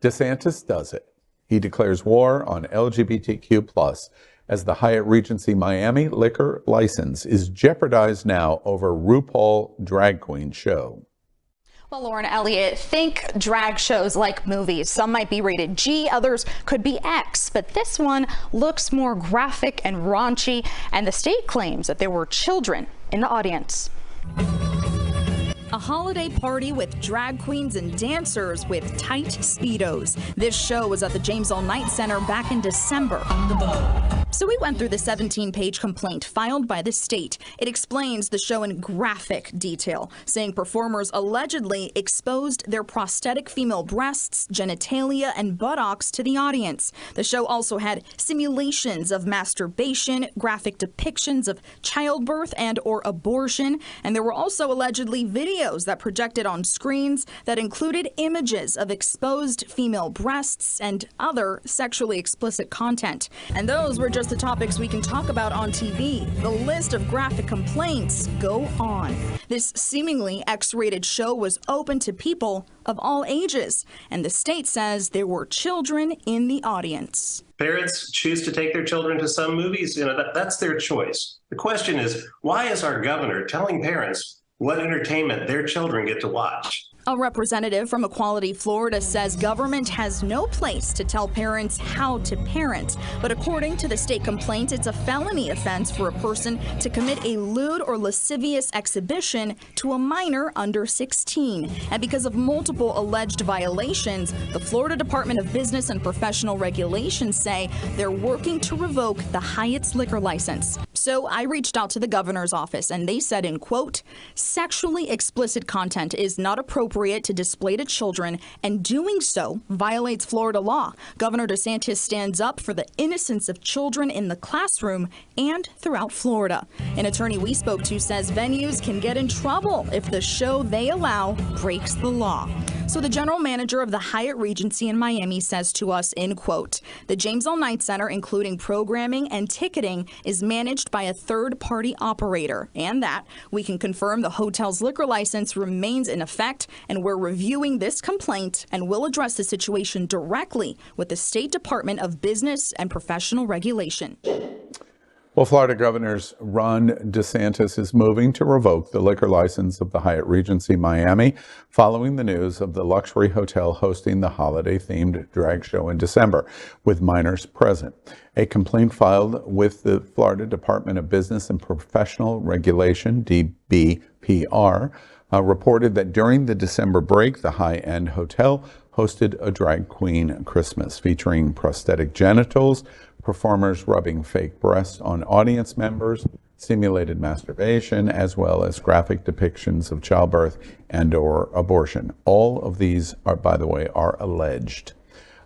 DeSantis does it. He declares war on LGBTQ+ as the Hyatt Regency Miami liquor license is jeopardized now over RuPaul drag queen show. Well, Lauren Elliott, think drag shows like movies. Some might be rated G, others could be X, but this one looks more graphic and raunchy, and the state claims that there were children in the audience. A holiday party with drag queens and dancers with tight Speedos. This show was at the James L. Knight Center back in December. So we went through the 17-page complaint filed by the state. It explains the show in graphic detail, saying performers allegedly exposed their prosthetic female breasts, genitalia, and buttocks to the audience. The show also had simulations of masturbation, graphic depictions of childbirth and or abortion, and there were also allegedly videos that projected on screens that included images of exposed female breasts and other sexually explicit content. And those were just the topics we can talk about on TV. The list of graphic complaints go on. This seemingly X-rated show was open to people of all ages, and the state says there were children in the audience. Parents choose to take their children to some movies, that's their choice. The question is, why is our governor telling parents what entertainment their children get to watch? A representative from Equality Florida says government has no place to tell parents how to parent. But according to the state complaint, it's a felony offense for a person to commit a lewd or lascivious exhibition to a minor under 16. And because of multiple alleged violations, the Florida Department of Business and Professional Regulations say they're working to revoke the Hyatt's liquor license. So I reached out to the governor's office, and they said, in quote, "Sexually explicit content is not appropriate to display to children, and doing so violates Florida law. Governor DeSantis stands up for the innocence of children in the classroom and throughout Florida." An attorney we spoke to says venues can get in trouble if the show they allow breaks the law. So the general manager of the Hyatt Regency in Miami says to us, in quote, "The James L. Knight Center, including programming and ticketing, is managed by a third-party operator, and that we can confirm the hotel's liquor license remains in effect, and we're reviewing this complaint and will address the situation directly with the State Department of Business and Professional Regulation." Well, Florida Governor Ron DeSantis is moving to revoke the liquor license of the Hyatt Regency Miami following the news of the luxury hotel hosting the holiday-themed drag show in December with minors present. A complaint filed with the Florida Department of Business and Professional Regulation, DBPR, reported that during the December break, the high-end hotel hosted a drag queen Christmas featuring prosthetic genitals, performers rubbing fake breasts on audience members, simulated masturbation, as well as graphic depictions of childbirth and or abortion. All of these are, by the way, are alleged.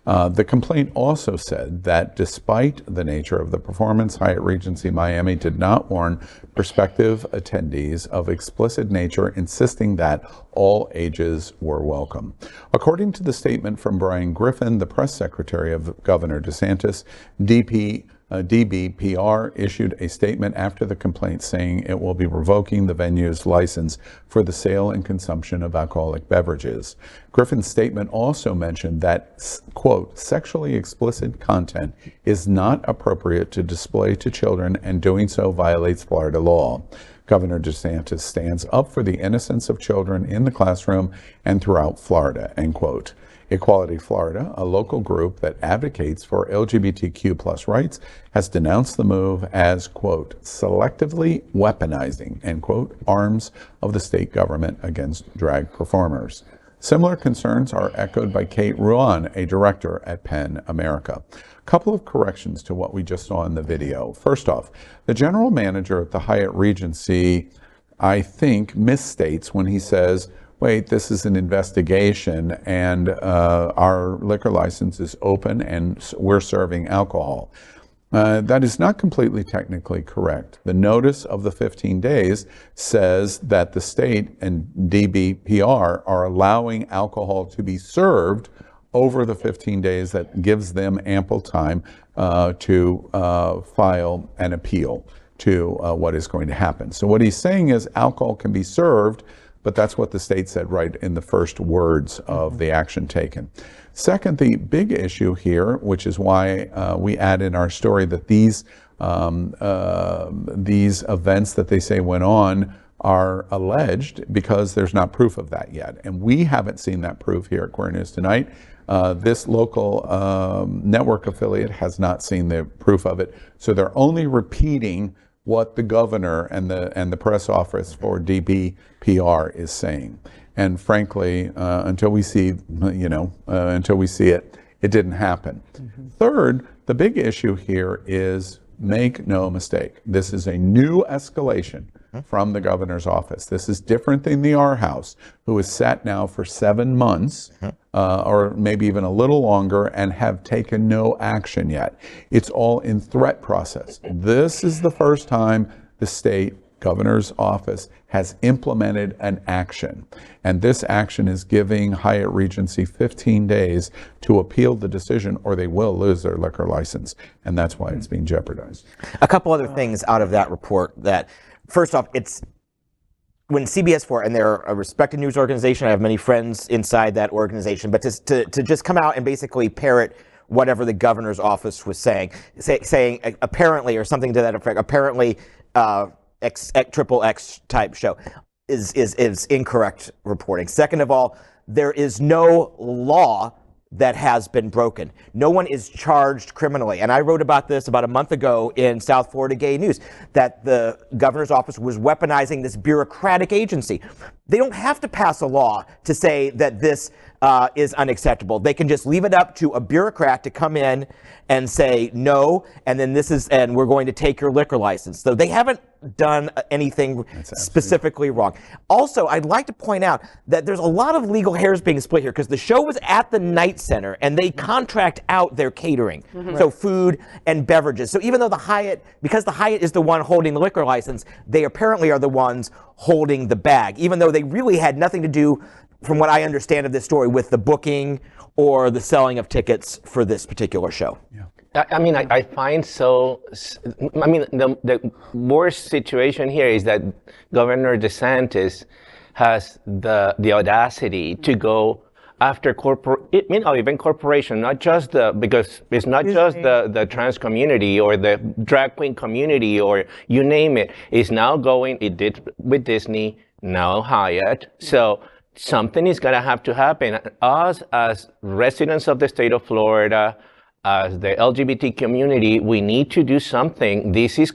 The complaint also said that despite the nature of the performance, Hyatt Regency Miami did not warn prospective attendees of explicit nature, insisting that all ages were welcome. According to the statement from Brian Griffin, the press secretary of Governor DeSantis, DBPR issued a statement after the complaint saying it will be revoking the venue's license for the sale and consumption of alcoholic beverages. Griffin's statement also mentioned that, quote, "sexually explicit content is not appropriate to display to children, and doing so violates Florida law. Governor DeSantis stands up for the innocence of children in the classroom and throughout Florida," end quote. Equality Florida, a local group that advocates for LGBTQ+ rights, has denounced the move as, quote, "selectively weaponizing," end quote, arms of the state government against drag performers. Similar concerns are echoed by Kate Ruan, a director at PEN America. A couple of corrections to what we just saw in the video. First off, the general manager at the Hyatt Regency, I think, misstates when he says, wait, this is an investigation and our liquor license is open and we're serving alcohol. That is not completely technically correct. The notice of the 15 days says that the state and DBPR are allowing alcohol to be served over the 15 days. That gives them ample time to file an appeal to what is going to happen. So what he's saying is alcohol can be served, but that's what the state said right in the first words of the action taken. Second, the big issue here, which is why we add in our story that these events that they say went on are alleged, because there's not proof of that yet. And we haven't seen that proof here at Queer News Tonight. This local network affiliate has not seen the proof of it. So they're only repeating what the governor and the press office for DBPR is saying. And frankly, until we see, it, it didn't happen. Third, the big issue here is, make no mistake, this is a new escalation from the governor's office. This is different than the R House, who is set now for 7 months, or maybe even a little longer, and have taken no action yet. It's all in threat process. This is the first time the state governor's office has implemented an action. And this action is giving Hyatt Regency 15 days to appeal the decision, or they will lose their liquor license. And that's why it's being jeopardized. A couple other things out of that report. That, first off, it's when CBS4, and they're a respected news organization, I have many friends inside that organization, but to just come out and basically parrot whatever the governor's office was saying apparently, or something to that effect, apparently XXX type show is incorrect reporting. Second of all, there is no law that has been broken. No one is charged criminally. And I wrote about this about a month ago in South Florida Gay News, that the governor's office was weaponizing this bureaucratic agency. They don't have to pass a law to say that this is unacceptable. They can just leave it up to a bureaucrat to come in and say no, and then and we're going to take your liquor license. So they haven't done anything specifically wrong. Also, I'd like to point out that there's a lot of legal hairs being split here, because the show was at the Night Center and they contract out their catering, so food and beverages. So even though because the Hyatt is the one holding the liquor license, they apparently are the ones holding the bag, even though they really had nothing to do, from what I understand of this story, with the booking or the selling of tickets for this particular show. Yeah. I find the worst situation here is that Governor DeSantis has the audacity to go after even corporation, not just because it's not just the trans community or the drag queen community or you name it. It's now it did with Disney, now Hyatt. So something is gonna have to happen. Us as residents of the state of Florida, as the LGBT community, we need to do something. This is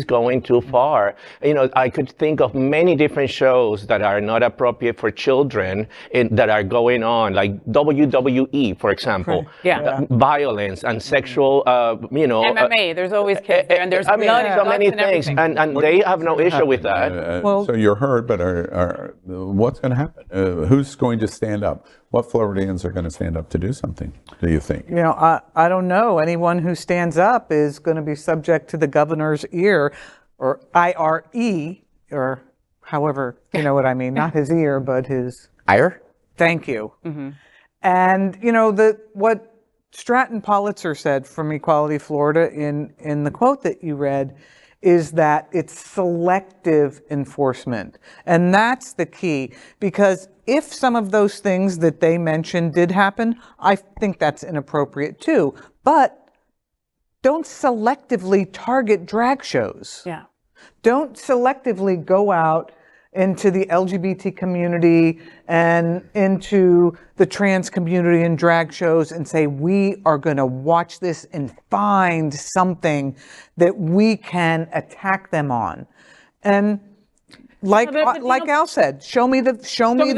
going too far. I could think of many different shows that are not appropriate for children that are going on, like WWE, for example. Yeah. Violence and sexual, MMA, there's always kids there, and there's so many things, and they have no issue with that. So you're heard, but what's going to happen? Who's going to stand up? What Floridians are going to stand up to do something, do you think? I don't know. Anyone who stands up is going to be subject to the governor's ear, or IRE, or however, you know what I mean. Not his ear, but his... Ire? Thank you. And, what Stratton Politzer said from Equality Florida in the quote that you read is that it's selective enforcement. And that's the key, because if some of those things that they mentioned did happen, I think that's inappropriate too. But don't selectively target drag shows. Yeah. Don't selectively go out into the LGBT community and into the trans community and drag shows and say, we are going to watch this and find something that we can attack them on. And like Al said, show me the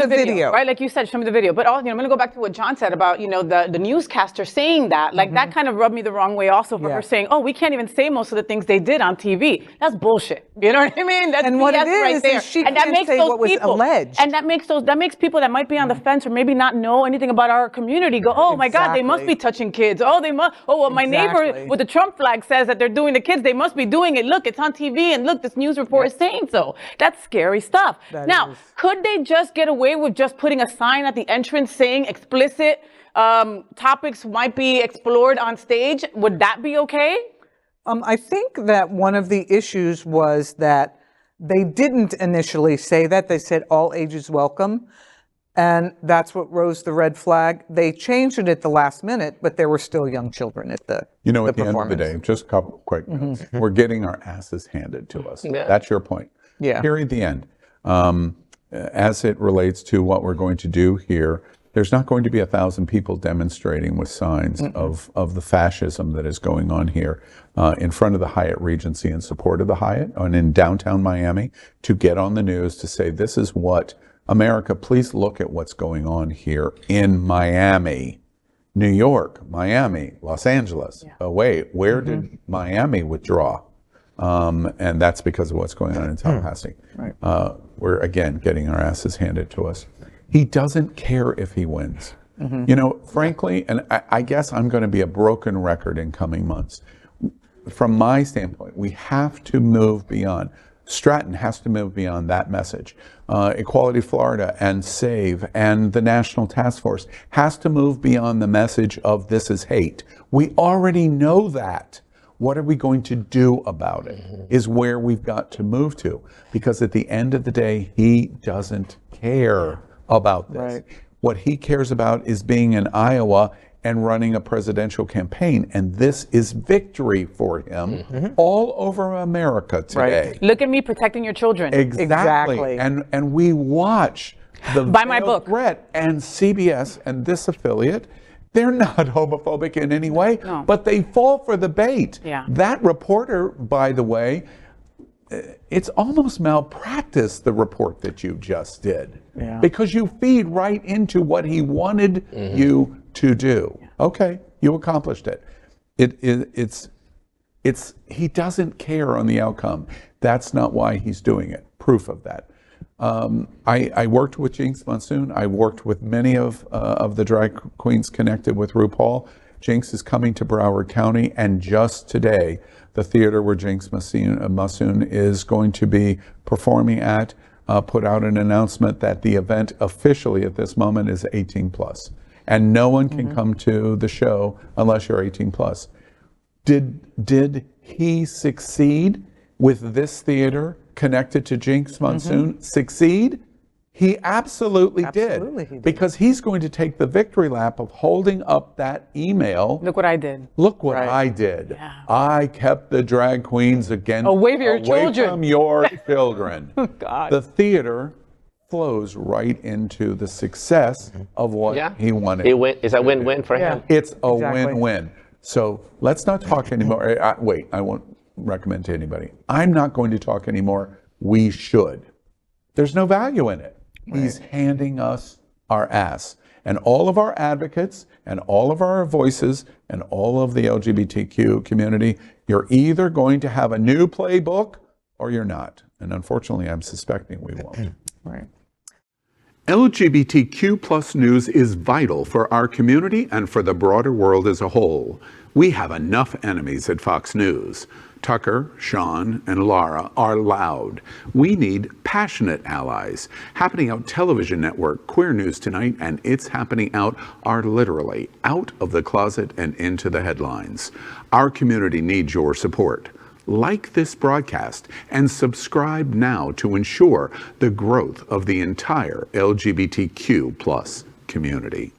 video. Right, like you said, show me the video. But also, I'm going to go back to what John said about, the newscaster saying that. Like, that kind of rubbed me the wrong way also for her saying, we can't even say most of the things they did on TV. That's bullshit. You know what I mean? That's what it is, right there. is she can't say what was alleged. And that makes people that might be on the fence or maybe not know anything about our community go, oh my God, they must be touching kids. My neighbor with the Trump flag says that they're doing the kids. They must be doing it. Look, it's on TV, and look, this news report is saying so. That's scary stuff. Now, could they just get away with just putting a sign at the entrance saying explicit topics might be explored on stage? Would that be okay? I think that one of the issues was that they didn't initially say that. They said all ages welcome. And that's what rose the red flag. They changed it at the last minute, but there were still young children at the at the end of the performance. day, just a couple quick notes. We're getting our asses handed to us. Yeah. That's your point. Yeah. Period. The end. As it relates to what we're going to do here, there's not going to be 1,000 people demonstrating with signs of the fascism that is going on here in front of the Hyatt Regency in support of the Hyatt and in downtown Miami to get on the news to say, this is what America, please look at what's going on here in Miami, New York, Miami, Los Angeles. Oh, wait, where did Miami withdraw? And that's because of what's going on in Tallahassee. Right. We're, again, getting our asses handed to us. He doesn't care if he wins. You know, frankly, and I guess I'm going to be a broken record in coming months. From my standpoint, we have to move beyond. Stratton has to move beyond that message. Equality Florida and SAVE and the National Task Force has to move beyond the message of this is hate. We already know that. What are we going to do about it is where we've got to move to. Because at the end of the day, he doesn't care about this. Right. What he cares about is being in Iowa and running a presidential campaign. And this is victory for him all over America today. Right. Look at me protecting your children. Exactly. And we watch the Buy my book. threat, and CBS and this affiliate, they're not homophobic in any way, but they fall for the bait. Yeah. That reporter, by the way, it's almost malpractice, the report that you just did, because you feed right into what he wanted you to do. Okay, you accomplished it. He doesn't care on the outcome. That's not why he's doing it. Proof of that. I worked with Jinx Monsoon. I worked with many of the drag queens connected with RuPaul. Jinx is coming to Broward County, and just today, the theater where Jinx Monsoon is going to be performing at put out an announcement that the event officially at this moment is 18 plus. And no one can come to the show unless you're 18 plus. Did he succeed with this theater connected to Jinx Monsoon? Succeed? He absolutely did. He did. Because he's going to take the victory lap of holding up that email. Look what I did. Look what I did. Yeah. I kept the drag queens away from your children. from your children. God. The theater flows right into the success of what he wanted. It's a win-win for him. It's a Exactly. win-win. So let's not talk anymore. I won't recommend to anybody. I'm not going to talk anymore. We should. There's no value in it. He's handing us our ass. And all of our advocates and all of our voices and all of the LGBTQ community, you're either going to have a new playbook or you're not. And unfortunately, I'm suspecting we won't. Right. LGBTQ plus news is vital for our community and for the broader world as a whole. We have enough enemies at Fox News. Tucker, Sean, and Laura are loud. We need passionate allies. Happening Out television network, Queer News Tonight, and It's Happening Out are literally out of the closet and into the headlines. Our community needs your support. Like this broadcast and subscribe now to ensure the growth of the entire LGBTQ plus community.